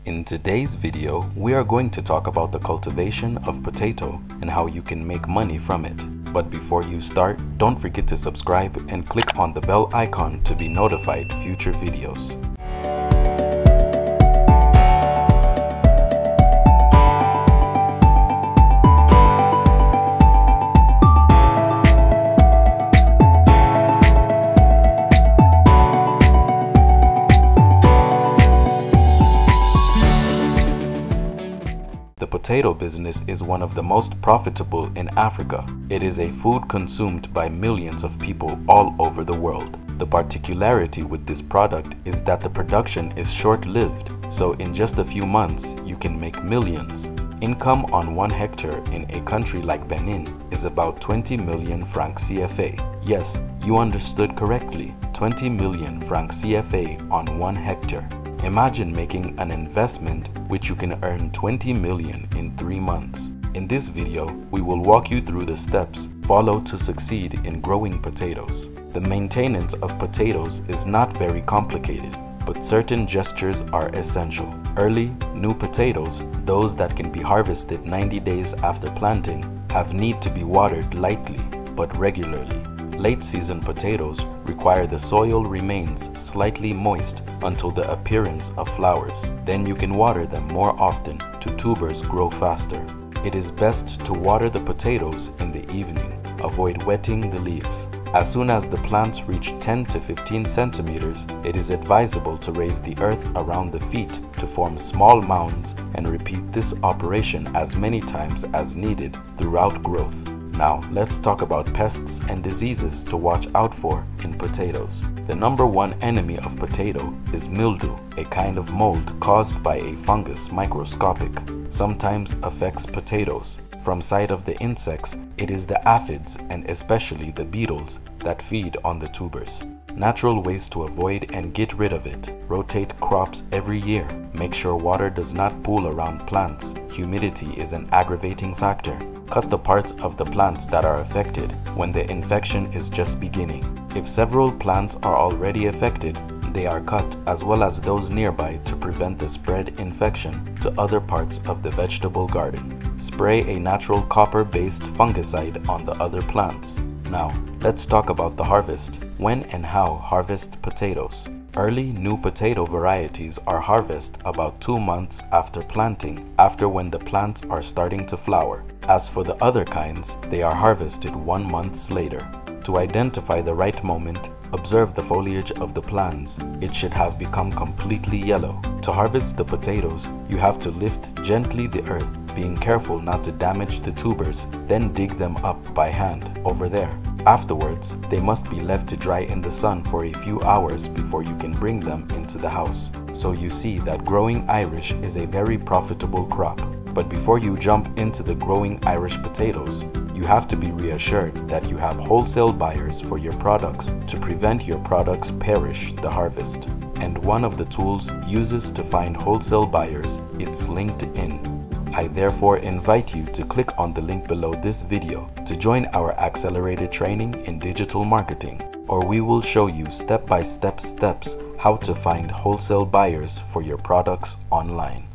In today's video, we are going to talk about the cultivation of potato and how you can make money from it. But before you start, don't forget to subscribe and click on the bell icon to be notified future videos. The potato business is one of the most profitable in Africa. It is a food consumed by millions of people all over the world. The particularity with this product is that the production is short-lived, so in just a few months you can make millions. Income on 1 hectare in a country like Benin is about 20 million francs CFA. Yes, you understood correctly, 20 million francs CFA on 1 hectare. Imagine making an investment which you can earn 20 million in 3 months. In this video, we will walk you through the steps followed to succeed in growing potatoes. The maintenance of potatoes is not very complicated, but certain gestures are essential. Early, new potatoes, those that can be harvested 90 days after planting, have need to be watered lightly but regularly. Late-season potatoes require the soil remains slightly moist until the appearance of flowers. Then you can water them more often to tubers grow faster. It is best to water the potatoes in the evening. Avoid wetting the leaves. As soon as the plants reach 10 to 15 centimeters, it is advisable to raise the earth around the feet to form small mounds and repeat this operation as many times as needed throughout growth. Now, let's talk about pests and diseases to watch out for in potatoes. The number one enemy of potato is mildew, a kind of mold caused by a fungus microscopic. Sometimes affects potatoes. From sight of the insects, it is the aphids and especially the beetles that feed on the tubers. Natural ways to avoid and get rid of it. Rotate crops every year. Make sure water does not pool around plants. Humidity is an aggravating factor. Cut the parts of the plants that are affected when the infection is just beginning. If several plants are already affected, they are cut as well as those nearby to prevent the spread infection to other parts of the vegetable garden. Spray a natural copper-based fungicide on the other plants. Now, let's talk about the harvest. When and how harvest potatoes. Early new potato varieties are harvested about 2 months after planting, after when the plants are starting to flower. As for the other kinds, they are harvested 1 month later. To identify the right moment, observe the foliage of the plants. It should have become completely yellow. To harvest the potatoes, you have to lift gently the earth, being careful not to damage the tubers, then dig them up by hand over there. Afterwards, they must be left to dry in the sun for a few hours before you can bring them into the house. So you see that growing Irish is a very profitable crop. But before you jump into the growing Irish potatoes, you have to be reassured that you have wholesale buyers for your products to prevent your products perish the harvest. And one of the tools uses to find wholesale buyers, it's LinkedIn. I therefore invite you to click on the link below this video to join our accelerated training in digital marketing, or we will show you step-by-step steps how to find wholesale buyers for your products online.